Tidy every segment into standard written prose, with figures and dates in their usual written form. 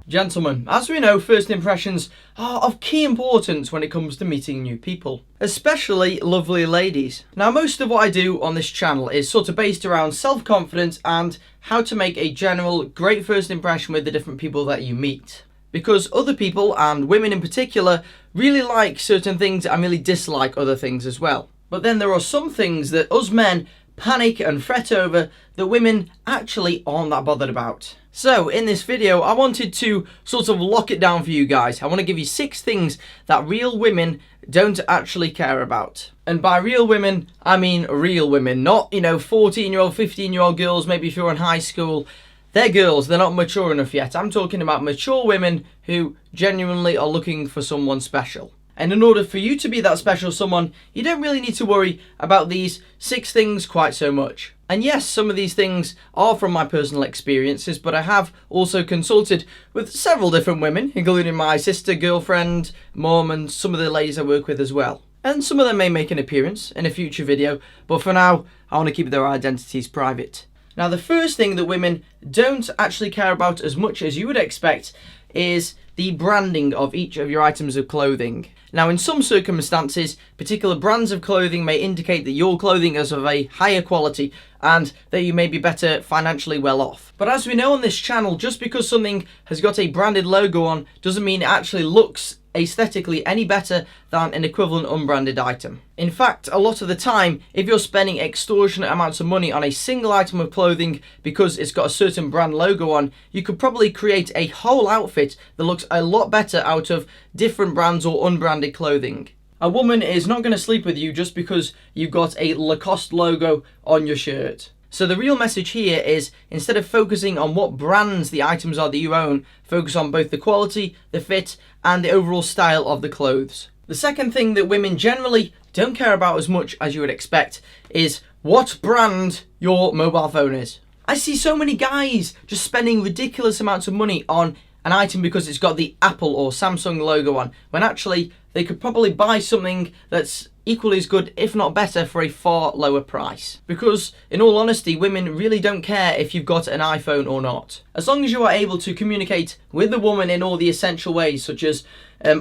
Gentlemen, as we know, first impressions are of key importance when it comes to meeting new people, especially lovely ladies. Now, most of what I do on this channel is sort of based around self-confidence and how to make a general great first impression with the different people that you meet. Because other people, and women in particular, really like certain things and really dislike other things as well. But then there are some things that us men panic and fret over that women actually aren't that bothered about. So in this video, I wanted to sort of lock it down for you guys. I want to give you 6 things that real women don't actually care about. And by real women, I mean real women, not, 14-year-old, 15-year-old girls, maybe if you're in high school. They're girls, they're not mature enough yet. I'm talking about mature women who genuinely are looking for someone special. And in order for you to be that special someone, you don't really need to worry about these 6 things quite so much. And yes, some of these things are from my personal experiences, but I have also consulted with several different women, including my sister, girlfriend, mum, and some of the ladies I work with as well. And some of them may make an appearance in a future video, but for now, I want to keep their identities private. Now, the first thing that women don't actually care about as much as you would expect is the branding of each of your items of clothing. Now, in some circumstances, particular brands of clothing may indicate that your clothing is of a higher quality and that you may be better financially well off. But as we know on this channel, just because something has got a branded logo on doesn't mean it actually looks aesthetically any better than an equivalent unbranded item. In fact, a lot of the time, if you're spending extortionate amounts of money on a single item of clothing because it's got a certain brand logo on, you could probably create a whole outfit that looks a lot better out of different brands or unbranded clothing. A woman is not going to sleep with you just because you've got a Lacoste logo on your shirt. So the real message here is, instead of focusing on what brands the items are that you own, focus on both the quality, the fit, and the overall style of the clothes. The second thing that women generally don't care about as much as you would expect is what brand your mobile phone is. I see so many guys just spending ridiculous amounts of money on an item because it's got the Apple or Samsung logo on, when actually they could probably buy something that's equally as good, if not better, for a far lower price. Because, in all honesty, women really don't care if you've got an iPhone or not. As long as you are able to communicate with the woman in all the essential ways, such as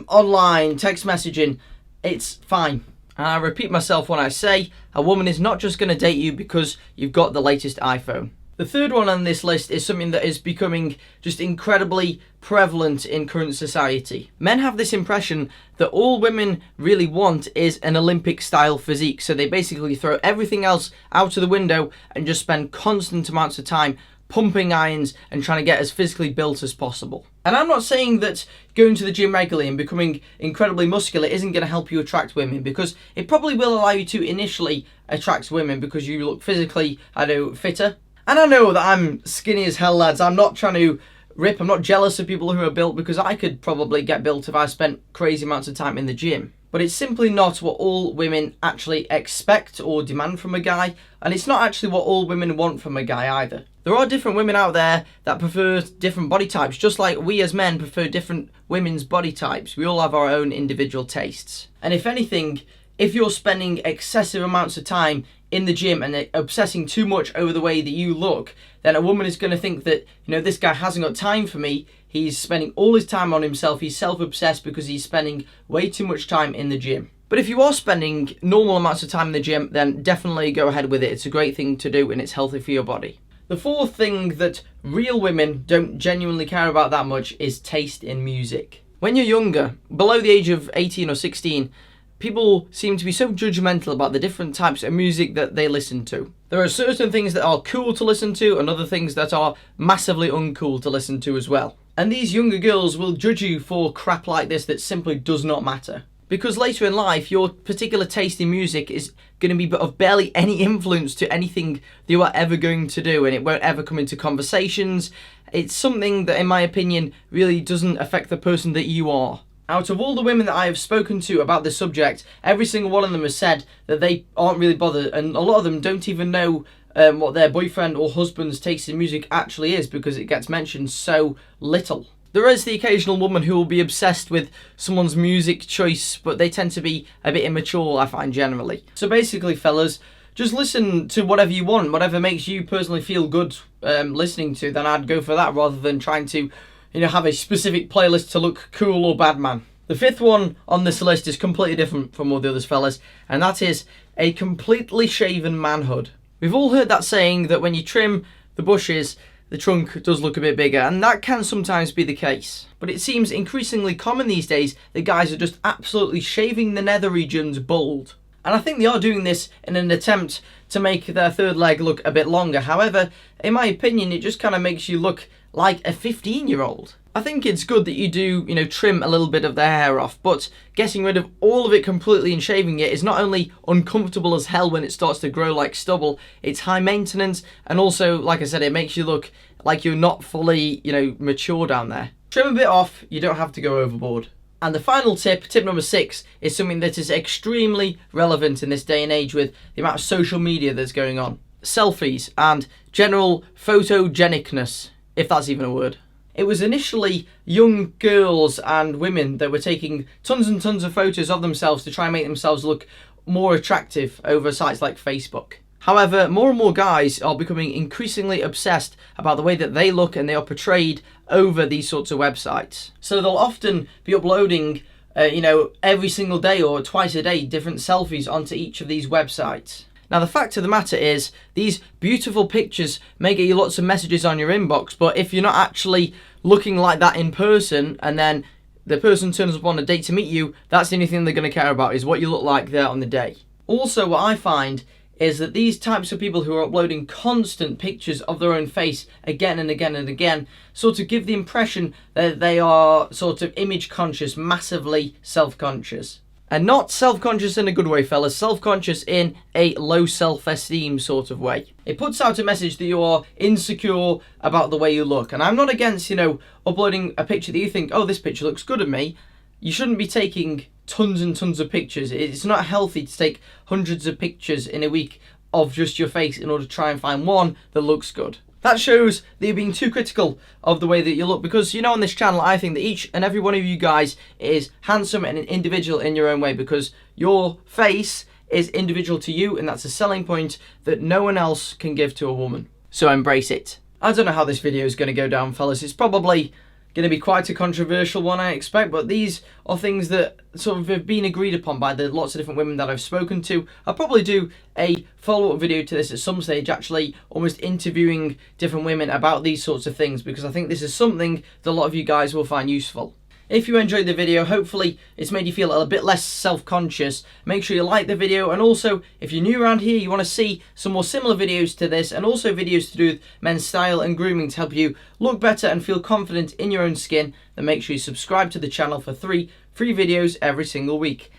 online, text messaging, it's fine. And I repeat myself when I say, a woman is not just going to date you because you've got the latest iPhone. The third one on this list is something that is becoming just incredibly prevalent in current society. Men have this impression that all women really want is an Olympic-style physique, so they basically throw everything else out of the window and just spend constant amounts of time pumping irons and trying to get as physically built as possible. And I'm not saying that going to the gym regularly and becoming incredibly muscular isn't going to help you attract women, because it probably will allow you to initially attract women because you look physically, fitter. And I know that I'm skinny as hell, lads. I'm not trying to rip. I'm not jealous of people who are built, because I could probably get built if I spent crazy amounts of time in the gym. But it's simply not what all women actually expect or demand from a guy. And it's not actually what all women want from a guy either. There are different women out there that prefer different body types, just like we as men prefer different women's body types. We all have our own individual tastes. And if anything, if you're spending excessive amounts of time in the gym and obsessing too much over the way that you look, then a woman is going to think that, this guy hasn't got time for me. He's spending all his time on himself. He's self-obsessed because he's spending way too much time in the gym. But if you are spending normal amounts of time in the gym, then definitely go ahead with it. It's a great thing to do and it's healthy for your body. The fourth thing that real women don't genuinely care about that much is taste in music. When you're younger, below the age of 18 or 16, people seem to be so judgmental about the different types of music that they listen to. There are certain things that are cool to listen to and other things that are massively uncool to listen to as well. And these younger girls will judge you for crap like this that simply does not matter. Because later in life, your particular taste in music is going to be of barely any influence to anything that you are ever going to do, and it won't ever come into conversations. It's something that, in my opinion, really doesn't affect the person that you are. Out of all the women that I have spoken to about this subject, every single one of them has said that they aren't really bothered, and a lot of them don't even know what their boyfriend or husband's taste in music actually is, because it gets mentioned so little. There is the occasional woman who will be obsessed with someone's music choice, but they tend to be a bit immature, I find, generally. So basically, fellas, just listen to whatever you want, whatever makes you personally feel good listening to, then I'd go for that rather than trying to have a specific playlist to look cool or bad man. The fifth one on this list is completely different from all the others, fellas, and that is a completely shaven manhood. We've all heard that saying that when you trim the bushes, the trunk does look a bit bigger, and that can sometimes be the case. But it seems increasingly common these days that guys are just absolutely shaving the nether regions bald. And I think they are doing this in an attempt to make their third leg look a bit longer. However, in my opinion, it just kind of makes you look like a 15-year-old. I think it's good that you do, trim a little bit of their hair off, but getting rid of all of it completely and shaving it is not only uncomfortable as hell when it starts to grow like stubble, it's high maintenance, and also, like I said, it makes you look like you're not fully, mature down there. Trim a bit off, you don't have to go overboard. And the final tip number 6, is something that is extremely relevant in this day and age with the amount of social media that's going on. Selfies and general photogenicness, if that's even a word. It was initially young girls and women that were taking tons and tons of photos of themselves to try and make themselves look more attractive over sites like Facebook. However, more and more guys are becoming increasingly obsessed about the way that they look and they are portrayed over these sorts of websites. So they'll often be uploading, every single day or twice a day, different selfies onto each of these websites. Now, the fact of the matter is, these beautiful pictures may get you lots of messages on your inbox, but if you're not actually looking like that in person, and then the person turns up on a date to meet you, that's the only thing they're going to care about, is what you look like there on the day. Also, what I find is that these types of people who are uploading constant pictures of their own face again and again and again sort of give the impression that they are sort of image conscious, massively self-conscious. And not self-conscious in a good way, fellas, self-conscious in a low self-esteem sort of way. It puts out a message that you are insecure about the way you look. And I'm not against, uploading a picture that you think, oh, this picture looks good of me. You shouldn't be taking tons and tons of pictures. It's not healthy to take hundreds of pictures in a week of just your face in order to try and find one that looks good. That shows that you're being too critical of the way that you look, because on this channel I think that each and every one of you guys is handsome and an individual in your own way, because your face is individual to you, and that's a selling point that no one else can give to a woman. So embrace it. I don't know how this video is going to go down, fellas. It's probably going to be quite a controversial one, I expect, but these are things that sort of have been agreed upon by the lots of different women that I've spoken to. I'll probably do a follow-up video to this at some stage, actually almost interviewing different women about these sorts of things, because I think this is something that a lot of you guys will find useful. If you enjoyed the video, hopefully it's made you feel a bit less self-conscious. Make sure you like the video, and also if you're new around here, you want to see some more similar videos to this, and also videos to do with men's style and grooming to help you look better and feel confident in your own skin, then make sure you subscribe to the channel for 3 free videos every single week.